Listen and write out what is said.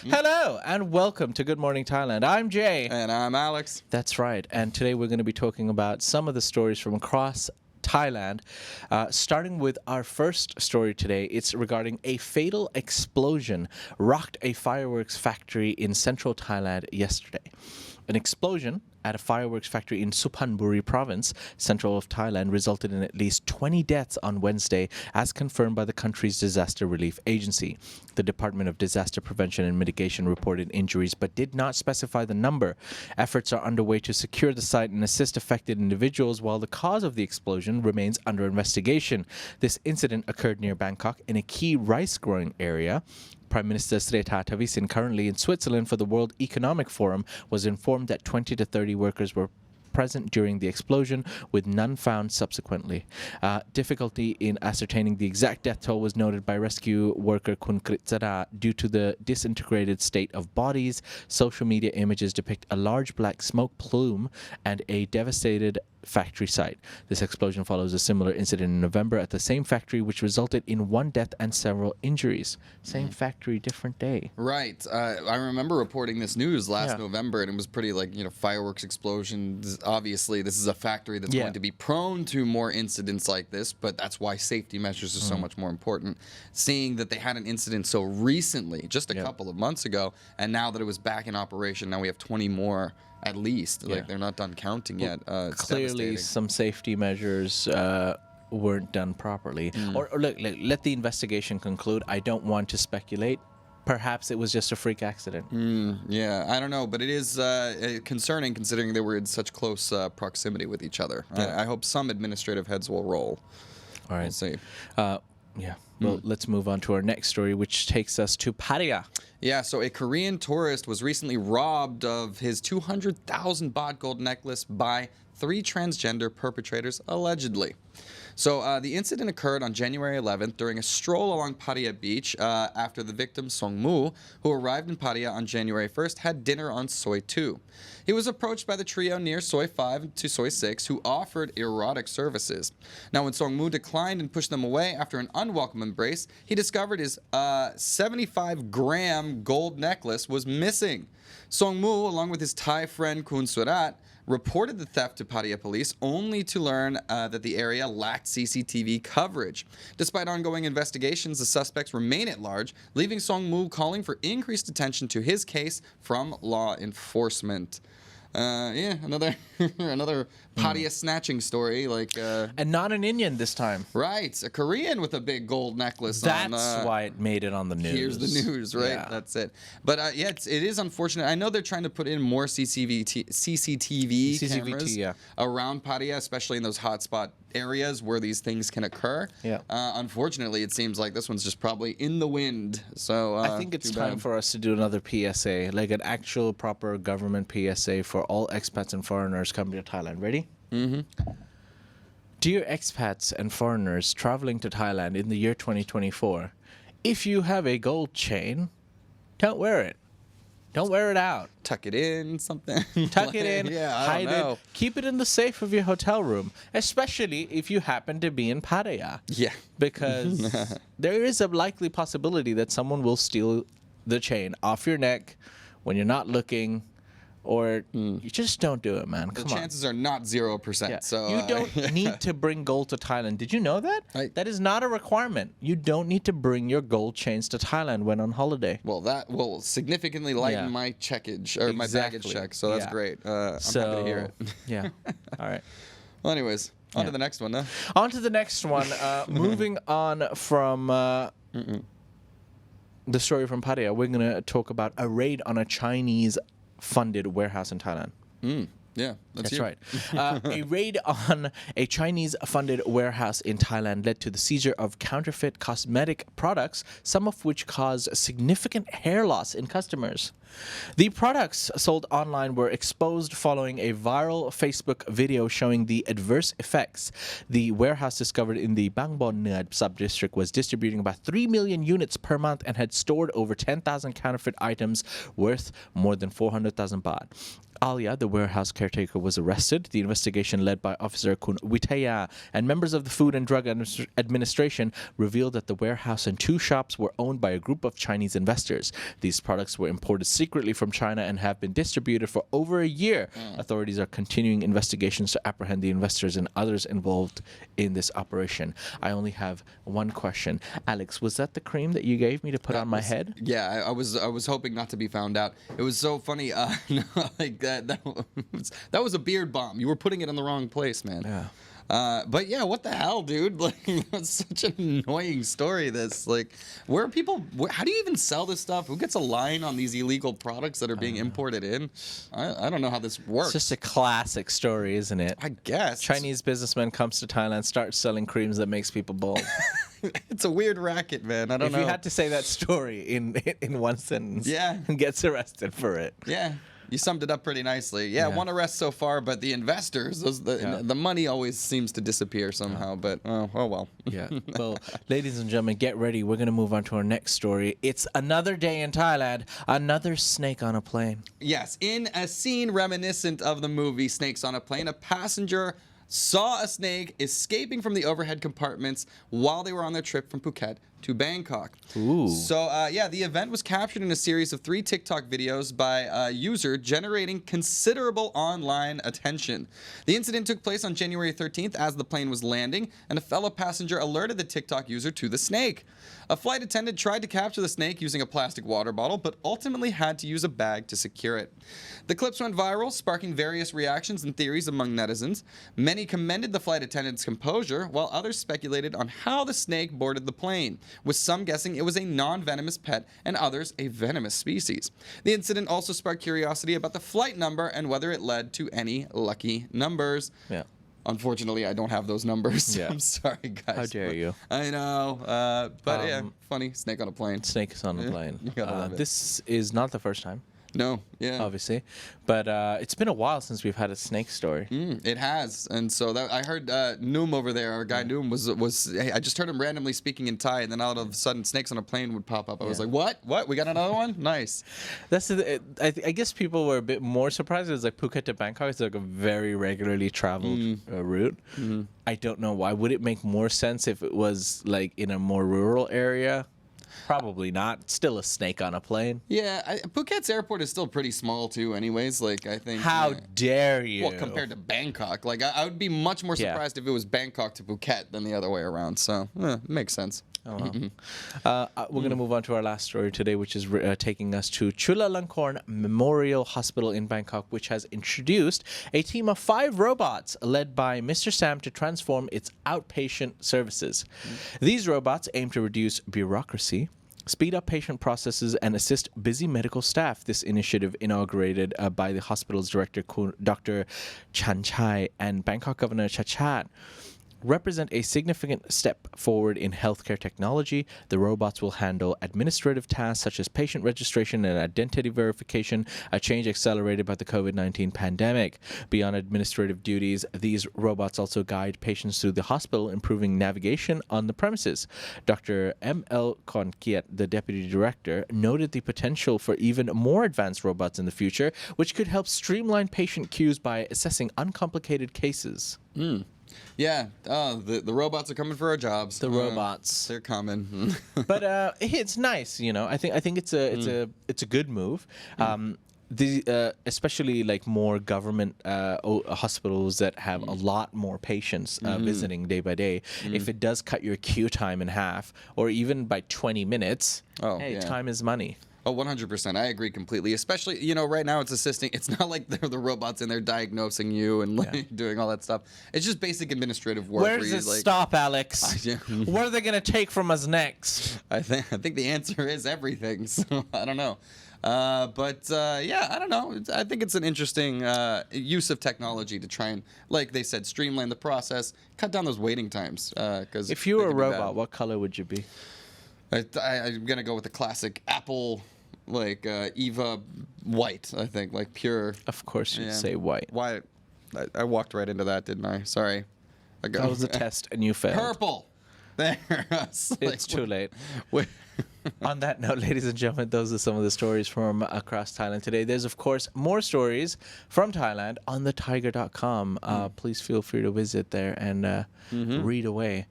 Hello and welcome to Good Morning Thailand. I'm Jay. And I'm Alex. That's right. And today we're going to be talking about some of the stories from across Thailand. Starting with our first story today, it's regarding a fatal explosion rocked a fireworks factory in central Thailand yesterday. An explosion at a fireworks factory in Suphanburi province, central of Thailand, resulted in at least 20 deaths on Wednesday, as confirmed by the country's disaster relief agency. The Department of Disaster Prevention and Mitigation reported injuries but did not specify the number. Efforts are underway to secure the site and assist affected individuals, while the cause of the explosion remains under investigation. This incident occurred near Bangkok in a key rice-growing area. Prime Minister Srettha Thavisin, currently in Switzerland for the World Economic Forum, was informed that 20 to 30 workers were present during the explosion, with none found subsequently. Difficulty in ascertaining the exact death toll was noted by rescue worker Kun Kritsara due to the disintegrated state of bodies. Social media images depict a large black smoke plume and a devastated factory site. This explosion follows a similar incident in November at the same factory, which resulted in one death and several injuries. Same factory, different day. Right. I remember reporting this news last November, and it was pretty fireworks explosions. Obviously, this is a factory that's going to be prone to more incidents like this, but that's why safety measures are so much more important. Seeing that they had an incident so recently, just a couple of months ago, and now that it was back in operation, now we have 20 more at least. They're not done counting yet. Clearly, some safety measures weren't done properly. Or look, let the investigation conclude. I don't want to speculate. Perhaps it was just a freak accident. Yeah, I don't know, but it is concerning considering they were in such close proximity with each other. I hope some administrative heads will roll. All right. We'll see. Well, let's move on to our next story, which takes us to Pattaya. Yeah, so a Korean tourist was recently robbed of his 200,000 baht gold necklace by 3 transgender perpetrators, allegedly. So the incident occurred on January 11th during a stroll along Pattaya Beach after the victim, Song Moo, who arrived in Pattaya on January 1st, had dinner on Soi 2. He was approached by the trio near Soi 5 to Soi 6, who offered erotic services. Now, when Song Moo declined and pushed them away after an unwelcome embrace, he discovered his 75-gram gold necklace was missing. Song Moo, along with his Thai friend Kun Surat, reported the theft to Pattaya police, only to learn that the area lacked CCTV coverage. Despite ongoing investigations, the suspects remain at large, leaving Song Moo calling for increased attention to his case from law enforcement. Another Pattaya snatching story, and not an Indian this time. Right, a Korean with a big gold necklace. That's why it made it on the news. Here's the news, right? Yeah. That's it. But it is unfortunate. I know they're trying to put in more CCTV cameras around Pattaya, especially in those hotspot areas where these things can occur. Yeah. Unfortunately, it seems like this one's just probably in the wind. So I think it's time for us to do another PSA, like an actual proper government PSA for all expats and foreigners coming to Thailand. Ready? Mm-hmm. Dear expats and foreigners traveling to Thailand in the year 2024, if you have a gold chain, don't wear it. Don't wear it out. Tuck it in, something. Tuck it in, hide it. Keep it in the safe of your hotel room, especially if you happen to be in Pattaya. Yeah. Because there is a likely possibility that someone will steal the chain off your neck when you're not looking. Or you just don't do it, man. Come on. The chances are not 0%. Yeah. So you don't need to bring gold to Thailand. Did you know that? That is not a requirement. You don't need to bring your gold chains to Thailand when on holiday. Well, that will significantly lighten my checkage or my baggage check. So that's great. I'm happy to hear it. Yeah. All right. Well, anyways, on to the next one, huh? On to the next one. Moving on from the story from Pattaya, we're going to talk about a raid on a Chinese-funded warehouse in Thailand. Yeah, that's right. A raid on a Chinese-funded warehouse in Thailand led to the seizure of counterfeit cosmetic products, some of which caused significant hair loss in customers. The products sold online were exposed following a viral Facebook video showing the adverse effects. The warehouse, discovered in the Bangbon Nuad sub-district, was distributing about 3 million units per month and had stored over 10,000 counterfeit items worth more than 400,000 baht. Alia, the warehouse caretaker, was arrested. The investigation, led by Officer Kun Witaya and members of the Food and Drug Administration, revealed that the warehouse and 2 shops were owned by a group of Chinese investors. These products were imported secretly from China and have been distributed for over a year. Authorities are continuing investigations to apprehend the investors and others involved in this operation. I only have one question. Alex, was that the cream that you gave me to put on my head? Yeah, I was hoping not to be found out. It was so funny. No, like that was a beard balm. You were putting it in the wrong place, man. Yeah. But yeah, what the hell, dude? Like, that's such an annoying story. This, like, how do you even sell this stuff? Who gets a line on these illegal products that are being imported in? I don't know how this works. It's just a classic story, isn't it? I guess. Chinese businessman comes to Thailand, starts selling creams that makes people bald. It's a weird racket, man. I don't know. If you had to say that story in one sentence, Yeah. and gets arrested for it. Yeah. You summed it up pretty nicely. Yeah, 1 arrest so far, but the investors, the money always seems to disappear somehow. But oh well. Yeah. Well, ladies and gentlemen, get ready. We're going to move on to our next story. It's another day in Thailand. Another snake on a plane. Yes, in a scene reminiscent of the movie Snakes on a Plane, a passenger saw a snake escaping from the overhead compartments while they were on their trip from Phuket to Bangkok. Ooh. So, the event was captured in a series of 3 TikTok videos by a user, generating considerable online attention. The incident took place on January 13th as the plane was landing, and a fellow passenger alerted the TikTok user to the snake. A flight attendant tried to capture the snake using a plastic water bottle, but ultimately had to use a bag to secure it. The clips went viral, sparking various reactions and theories among netizens. Many commended the flight attendant's composure, while others speculated on how the snake boarded the plane, with some guessing it was a non-venomous pet and others a venomous species. The incident also sparked curiosity about the flight number and whether it led to any lucky numbers. Yeah. Unfortunately, I don't have those numbers. Yeah. I'm sorry, guys. How dare you? I know. But yeah, funny. Snake on a plane. Snake is on a plane. You gotta love it. This is not the first time, No, yeah. obviously. But it's been a while since we've had a snake story. It has, and so that I heard Noom over there, our guy Noom was. Hey, I just heard him randomly speaking in Thai, and then all of a sudden, snakes on a plane would pop up. I was Yeah. like, "What? What? We got another one? Nice." I guess people were a bit more surprised. It was like Phuket to Bangkok. It's like a very regularly traveled route. I don't know why. Would it make more sense if it was like in a more rural area? Probably not. Still a snake on a plane. Yeah, Phuket's airport is still pretty small too. Anyways, like I think. How dare you? Well, compared to Bangkok, like I would be much more Yeah. surprised if it was Bangkok to Phuket than the other way around. So, makes sense. Oh, well. We're going to move on to our last story today, which is taking us to Chulalongkorn Memorial Hospital in Bangkok, which has introduced a team of 5 robots led by Mr. Sam to transform its outpatient services. These robots aim to reduce bureaucracy, speed up patient processes, and assist busy medical staff. This initiative, inaugurated by the hospital's director, Dr. Chan Chai, and Bangkok Governor Chachat, represent a significant step forward in healthcare technology. The robots will handle administrative tasks such as patient registration and identity verification, a change accelerated by the COVID-19 pandemic. Beyond administrative duties, these robots also guide patients through the hospital, improving navigation on the premises. Dr. M.L. Konkiet, the deputy director, noted the potential for even more advanced robots in the future, which could help streamline patient queues by assessing uncomplicated cases. Yeah, the robots are coming for our jobs. The robots. They're coming. But it's nice, you know. I think it's a good move. Especially like more government hospitals that have a lot more patients visiting day by day. If it does cut your queue time in half, or even by 20 minutes, time is money. Oh, 100%. I agree completely. Especially, right now it's assisting. It's not like they're the robots in there diagnosing you and doing all that stuff. It's just basic administrative work. Where does it stop, Alex? What are they going to take from us next? I think the answer is everything. So I don't know. I don't know. I think it's an interesting use of technology to try and, like they said, streamline the process, cut down those waiting times. Because if you were a robot, what color would you be? I'm gonna go with the classic Apple, like Eva white. I think, like pure. Of course, you'd say white. White. I walked right into that, didn't I? Sorry. That was a test, and you failed. Purple. There. It's too late. On that note, ladies and gentlemen, those are some of the stories from across Thailand today. There's, of course, more stories from Thailand on the Thaiger.com. Please feel free to visit there and read away.